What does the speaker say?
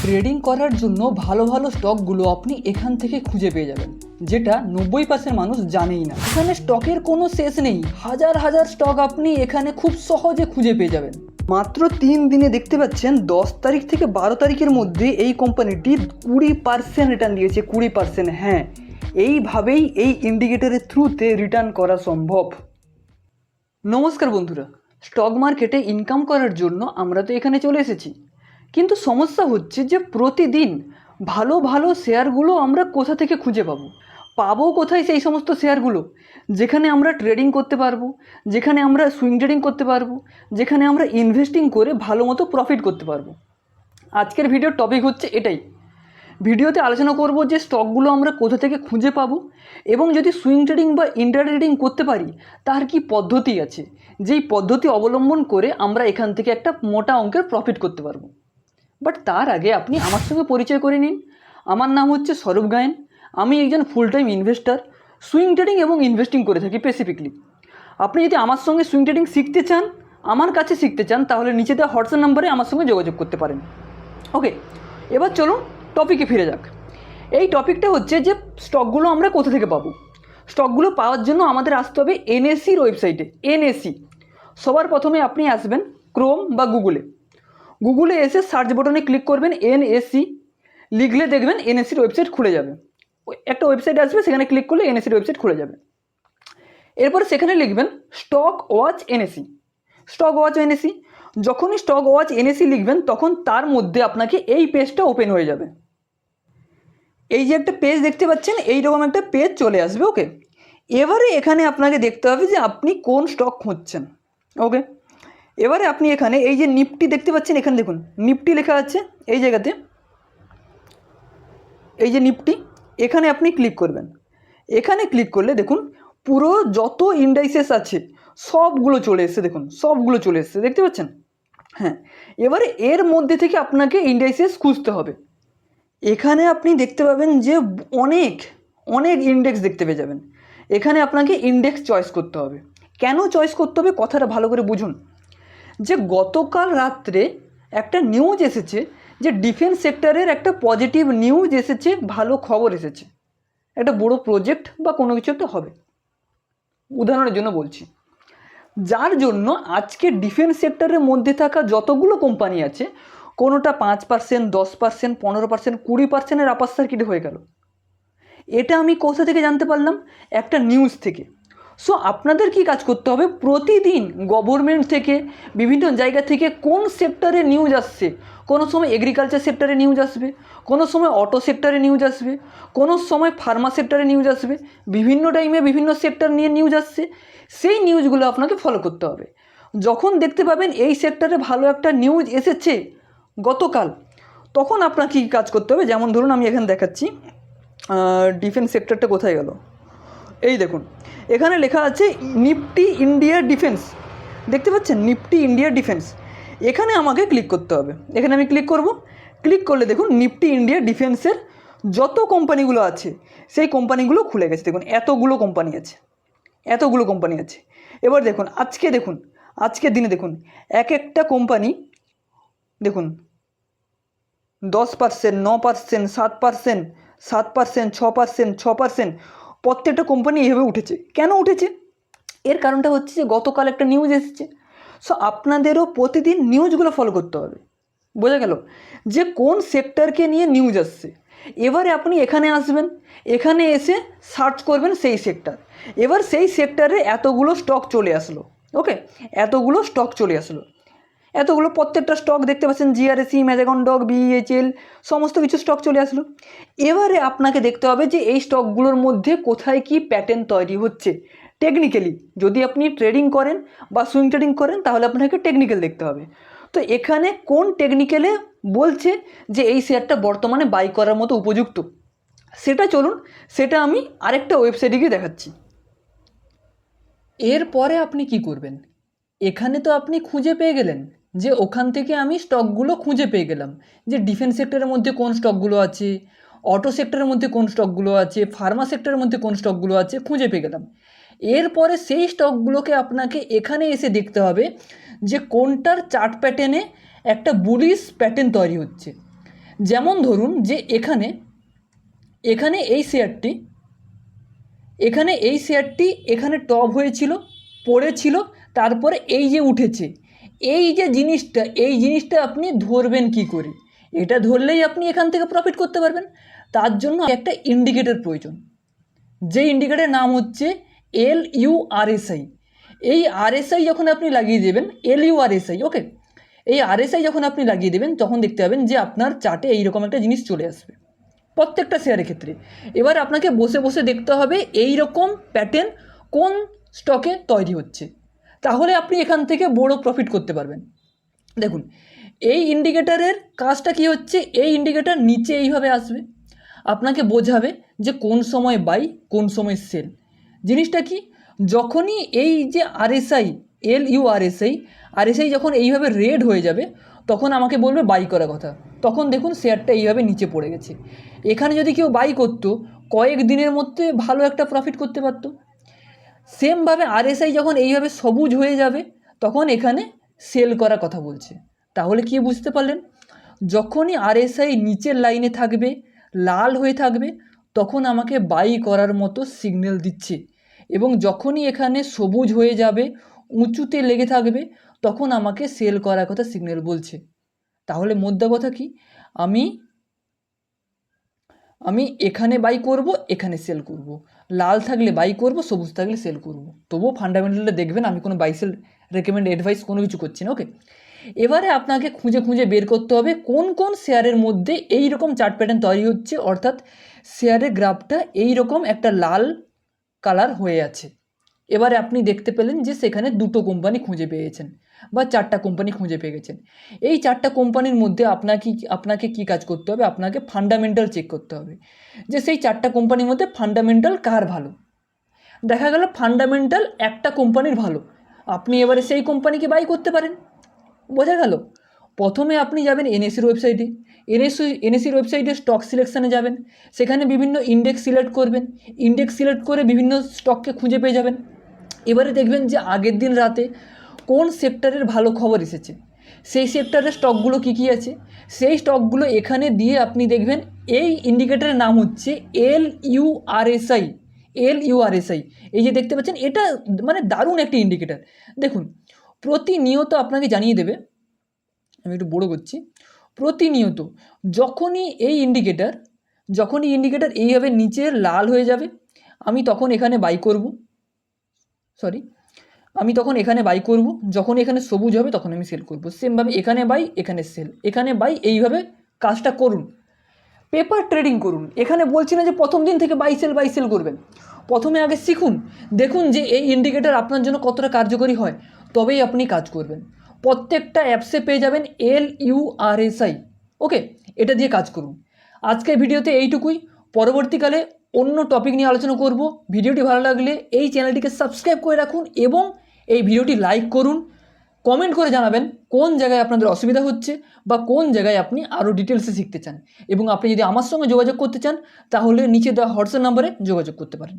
Trading করার জন্য ভালো ভালো স্টকগুলো আপনি এখান থেকে খুঁজে পেয়ে যাবেন, যেটা 90% মানুষ জানেই না। এখানে স্টকের কোনো শেষ নেই, হাজার হাজার স্টক আপনি এখানে খুব সহজে খুঁজে পেয়ে যাবেন। মাত্র 3 দিনে দেখতে পাচ্ছেন 10 তারিখ থেকে 12 তারিখের মধ্যে এই কোম্পানিটি 20% রিটার্ন দিয়েছে। 20%, হ্যাঁ, এইভাবেই এই ইন্ডিকেটরের থ্রুতে রিটার্ন করা সম্ভব। নমস্কার বন্ধুরা, স্টক মার্কেটে ইনকাম করার জন্য আমরা তো এখানে চলে এসেছি, কিন্তু সমস্যা হচ্ছে যে প্রতিদিন ভালো ভালো শেয়ারগুলো আমরা কোথা থেকে খুঁজে পাবো কোথায় সেই সমস্ত শেয়ারগুলো যেখানে আমরা ট্রেডিং করতে পারবো, যেখানে আমরা সুইং ট্রেডিং করতে পারবো, যেখানে আমরা ইনভেস্টিং করে ভালো মতো প্রফিট করতে পারবো। আজকের ভিডিওর টপিক হচ্ছে এটাই। ভিডিওতে আলোচনা করব যে স্টকগুলো আমরা কোথা থেকে খুঁজে পাবো, এবং যদি সুইং ট্রেডিং বা ইন্ট্রাডে ট্রেডিং করতে পারি তার কি পদ্ধতি আছে, যেই পদ্ধতি অবলম্বন করে আমরা এখান থেকে একটা মোটা অঙ্কের প্রফিট করতে পারবো। বাট তার আগে আপনি আমার সঙ্গে পরিচয় করে নিন। আমার নাম হচ্ছে স্বরূপ গায়েন। আমি একজন full time investor, swing trading এবং ইনভেস্টিং করে থাকি স্পেসিফিকলি। আপনি যদি আমার সঙ্গে সুইং ট্রেডিং শিখতে চান, আমার কাছে শিখতে চান, তাহলে নিচে দেওয়া হোয়াটসঅ্যাপ নাম্বারে আমার সঙ্গে যোগাযোগ করতে পারেন। ওকে, এবার চলুন টপিকে ফিরে যাক। এই টপিকটা হচ্ছে যে স্টকগুলো আমরা কোথা থেকে পাবো। স্টকগুলো পাওয়ার জন্য আমাদের আসতে হবে এনএসির ওয়েবসাইটে। এনএসি, সবার প্রথমে আপনি আসবেন ক্রোম বা গুগলে এসে সার্চ বাটনে ক্লিক করবেন এনএসি, লিখলে দেখবেন এনএসির ওয়েবসাইট খুলে যাবে। একটা ওয়েবসাইট আসবে, সেখানে ক্লিক করলে এনএসির ওয়েবসাইট খুলে যাবে। এরপর সেখানে লিখবেন stock watch NAC. Stock watch NAC, যখনই স্টক ওয়াচ এনএসি লিখবেন তখন তার মধ্যে আপনাকে এই পেজটা ওপেন হয়ে যাবে। এই যে একটা পেজ দেখতে পাচ্ছেন, এইরকম একটা পেজ চলে আসবে। ওকে, এবারে এখানে আপনাকে দেখতে হবে যে আপনি কোন স্টক খুঁজছেন। ওকে, এবারে আপনি এখানে এই যে নিফটি দেখতে পাচ্ছেন, এখানে দেখুন নিফটি লেখা আছে এই জায়গাতে, এই যে নিফটি, এখানে আপনি ক্লিক করবেন। এখানে ক্লিক করলে দেখুন পুরো যত ইন্ডাইসেস আছে সবগুলো চলে এসছে। দেখুন সবগুলো চলে এসছে, দেখতে পাচ্ছেন? হ্যাঁ, এবারে এর মধ্যে থেকে আপনাকে ইন্ডাইসেস খুঁজতে হবে। এখানে আপনি দেখতে পাবেন যে অনেক অনেক ইন্ডেক্স দেখতে পেয়ে যাবেন। এখানে আপনাকে ইন্ডেক্স চয়েস করতে হবে। কেন চয়েস করতে হবে কথাটা ভালো করে বুঝুন। যে গতকাল রাত্রে একটা নিউজ এসেছে, যে ডিফেন্স সেক্টরের একটা পজিটিভ নিউজ এসেছে, ভালো খবর এসেছে, একটা বড় প্রজেক্ট বা কোনো কিছু একটা হবে, উদাহরণের জন্য বলছি। যার জন্য আজকে ডিফেন্স সেক্টরের মধ্যে থাকা যতগুলো কোম্পানি আছে, কোনোটা 5%, 10%, 15%, 20%-এর আপার সার্কিট হয়ে গেল। এটা আমি কোথা থেকে জানতে পারলাম? একটা নিউজ থেকে। সো আপনাদের কি কাজ করতে হবে, প্রতিদিন গভর্নমেন্ট থেকে বিভিন্ন জায়গা থেকে কোন সেক্টরে নিউজ আসছে, কোনো সময় এগ্রিকালচার সেক্টরে নিউজ আসবে, কোনো সময় অটো সেক্টরে নিউজ আসবে, কোনো সময় ফার্মা সেক্টরে নিউজ আসবে, বিভিন্ন টাইমে বিভিন্ন সেক্টর নিয়ে নিউজ আসছে, সেই নিউজগুলো আপনাকে ফলো করতে হবে। যখন দেখতে পাবেন এই সেক্টরে ভালো একটা নিউজ এসেছে গতকাল, তখন আপনাকে কী কাজ করতে হবে, যেমন ধরুন আমি এখানে দেখাচ্ছি ডিফেন্স সেক্টরটা কোথায় গেল, এই দেখুন এখানে লেখা আছে নিফটি ইন্ডিয়া ডিফেন্স, দেখতে পাচ্ছেন নিফটি ইন্ডিয়া ডিফেন্স। এখানে আমাকে ক্লিক করতে হবে। এখানে আমি ক্লিক করব। ক্লিক করলে দেখুন নিফটি ইন্ডিয়া ডিফেন্সের যত কোম্পানিগুলো আছে সেই কোম্পানিগুলো খুলে গেছে। দেখুন এতগুলো কোম্পানি আছে, এতগুলো কোম্পানি আছে। এবার দেখুন আজকের দিনে দেখুন এক একটা কোম্পানি দেখুন 10%, 9%, 7%, 7%, 6%, 6%, প্রত্যেকটা কোম্পানি এইভাবে উঠেছে। কেন উঠেছে? এর কারণটা হচ্ছে যে গতকাল একটা নিউজ এসেছে। সো আপনাদেরও প্রতিদিন নিউজগুলো ফলো করতে হবে। বোঝা গেল যে কোন সেক্টরকে নিয়ে নিউজ আসছে। এবারে আপনি এখানে আসবেন, এখানে এসে সার্চ করবেন সেই সেক্টর। এবার সেই সেক্টরে এতগুলো স্টক চলে আসলো। ওকে, এতগুলো স্টক চলে আসলো, এতগুলো প্রত্যেকটা স্টক দেখতে পাচ্ছেন, জিআরএসি, ম্যাজাগন ডক, বিএইচএল, সমস্ত কিছু স্টক চলে আসলো। এবারে আপনাকে দেখতে হবে যে এই স্টকগুলোর মধ্যে কোথায় কি প্যাটার্ন তৈরি হচ্ছে টেকনিক্যালি। যদি আপনি ট্রেডিং করেন বা সুইং ট্রেডিং করেন তাহলে আপনাকে টেকনিক্যাল দেখতে হবে। তো এখানে কোন টেকনিক্যালে বলছে যে এই শেয়ারটা বর্তমানে বাই করার মতো উপযুক্ত, সেটা চলুন, সেটা আমি আরেকটা ওয়েবসাইটে গিয়ে দেখাচ্ছি। এরপরে আপনি কি করবেন, এখানে তো আপনি খুঁজে পেয়ে গেলেন যে ওখান থেকে আমি স্টকগুলো খুঁজে পেয়ে গেলাম যে ডিফেন্স সেক্টরের মধ্যে কোন স্টকগুলো আছে, অটো সেক্টরের মধ্যে কোন স্টকগুলো আছে, ফার্মা সেক্টরের মধ্যে কোন স্টকগুলো আছে, খুঁজে পেয়ে গেলাম। এরপরে সেই স্টকগুলোকে আপনাকে এখানে এসে দেখতে হবে যে কোনটার চার্ট প্যাটার্নে একটা বুলিশ প্যাটার্ন তৈরি হচ্ছে। যেমন ধরুন যে এখানে এখানে এই শেয়ারটি এখানে টপ হয়েছিল, পড়েছিল, তারপরে এই যে উঠেছে, এই যে জিনিসটা আপনি ধরবেন কি করে? এটা ধরলেই আপনি এখান থেকে প্রফিট করতে পারবেন। তার জন্য একটা ইন্ডিকেটর প্রয়োজন, যে ইন্ডিকেটরের নাম হচ্ছে LURSI। এই RSI যখন আপনি লাগিয়ে দেবেন, LURSI, ওকে, এই RSI যখন আপনি লাগিয়ে দেবেন তখন দেখতে পাবেন যে আপনার চার্টে এইরকম একটা জিনিস চলে আসবে প্রত্যেকটা শেয়ারের ক্ষেত্রে। এবার আপনাকে বসে বসে দেখতে হবে এই রকম প্যাটার্ন কোন স্টকে তৈরি হচ্ছে, তাহলে আপনি এখান থেকে বড় প্রফিট করতে পারবেন। দেখুন এই ইন্ডিকেটরের কাজটা কি হচ্ছে, এই ইন্ডিকেটর নিচে এইভাবে আসবে, আপনাকে বোঝাবে যে কোন সময় বাই কোন সময় সেল। জিনিসটা কি, যখনই এই যে RSI যখন এইভাবে রেড হয়ে যাবে তখন আমাকে বলবে বাই করার কথা, তখন দেখুন শেয়ারটা এইভাবে নিচে পড়ে গেছে। এখানে যদি কেউ বাই করতো কয়েক দিনের মধ্যে ভালো একটা প্রফিট করতে পারতো। সেমভাবে RSI যখন এইভাবে সবুজ হয়ে যাবে তখন এখানে সেল করার কথা বলছে। তাহলে কি বুঝতে পারলেন, যখনই RSI নিচের লাইনে থাকবে, লাল হয়ে থাকবে, তখন আমাকে বাই করার মতো সিগন্যাল দিচ্ছে, এবং যখনই এখানে সবুজ হয়ে যাবে, উঁচুতে লেগে থাকবে, তখন আমাকে সেল করার কথা সিগন্যাল বলছে। তাহলে মোদ্দা কথা কি, আমি এখানে বাই করব, এখানে সেল করব, লাল থাকলে বাই করব, সবুজ থাকলে সেল করব। তবুও ফান্ডামেন্টালটা দেখবেন, আমি কোনো বাই সেল রেকমেন্ড অ্যাডভাইস কোনো কিছু করছি না, ওকে। এবারে আপনাকে খুঁজে খুঁজে বের করতে হবে কোন কোন শেয়ারের মধ্যে এই রকম চার্ট প্যাটার্ন তৈরি হচ্ছে, অর্থাৎ শেয়ারের গ্রাফটা এই রকম একটা লাল কালার হয়ে আছে। এবারে আপনি দেখতে পেলেন যে সেখানে দুটো কোম্পানি খুঁজে পেয়েছেন বা চারটা কোম্পানি খুঁজে পেয়ে গেছেন। এই চারটা কোম্পানির মধ্যে আপনাকে কি কাজ করতে হবে, আপনাকে ফান্ডামেন্টাল চেক করতে হবে যে সেই চারটা কোম্পানির মধ্যে ফান্ডামেন্টাল কার ভালো। দেখা গেল ফান্ডামেন্টাল একটা কোম্পানির ভালো, আপনি এবারে সেই কোম্পানিকে বাই করতে পারেন। বোঝা গেল? প্রথমে আপনি যাবেন NSEর ওয়েবসাইটে, NSEর ওয়েবসাইটে স্টক সিলেকশানে যাবেন, সেখানে বিভিন্ন ইন্ডেক্স সিলেক্ট করবেন, ইন্ডেক্স সিলেক্ট করে বিভিন্ন স্টককে খুঁজে পেয়ে যাবেন। এবারে দেখবেন যে আগের দিন রাতে কোন সেক্টরের ভালো খবর এসেছে, সেই সেক্টরের স্টকগুলো কী কী আছে, সেই স্টকগুলো এখানে দিয়ে আপনি দেখবেন এই ইন্ডিকেটরের নাম হচ্ছে LURSI। এই যে দেখতে পাচ্ছেন, এটা মানে দারুণ একটি ইন্ডিকেটর। দেখুন প্রতিনিয়ত আপনাকে জানিয়ে দেবে, আমি একটু বড় করছি, প্রতিনিয়ত যখনই এই ইন্ডিকেটর এইভাবে নিচে লাল হয়ে যাবে, আমি তখন এখানে বাই করব, যখন এখানে সবুজ হবে তখন আমি সেল করব। সেমভাবে এখানে বাই, এখানে সেল, এখানে বাই, এইভাবে কাজটা করুন। পেপার ট্রেডিং করুন, এখানে বলছি না যে প্রথম দিন থেকে বাই সেল করবেন। প্রথমে আগে শিখুন, দেখুন যে এই ইন্ডিকেটর আপনার জন্য কতটা কার্যকরী হয়, তবেই আপনি কাজ করবেন। প্রত্যেকটা অ্যাপসে পেয়ে যাবেন LURSI, ওকে, এটা দিয়ে কাজ করুন। আজকের ভিডিওতে এইটুকুই, পরবর্তীকালে অন্য টপিক নিয়ে আলোচনা করব। ভিডিওটি ভালো লাগলে এই চ্যানেলটিকে সাবস্ক্রাইব করে রাখুন এবং এই ভিডিওটি লাইক করুন। কমেন্ট করে জানাবেন কোন জায়গায় আপনাদের অসুবিধা হচ্ছে বা কোন জায়গায় আপনি আরও ডিটেলসে শিখতে চান, এবং আপনি যদি আমার সঙ্গে যোগাযোগ করতে চান তাহলে নিচে দেওয়া হোয়াটসঅ্যাপ নাম্বারে যোগাযোগ করতে পারেন।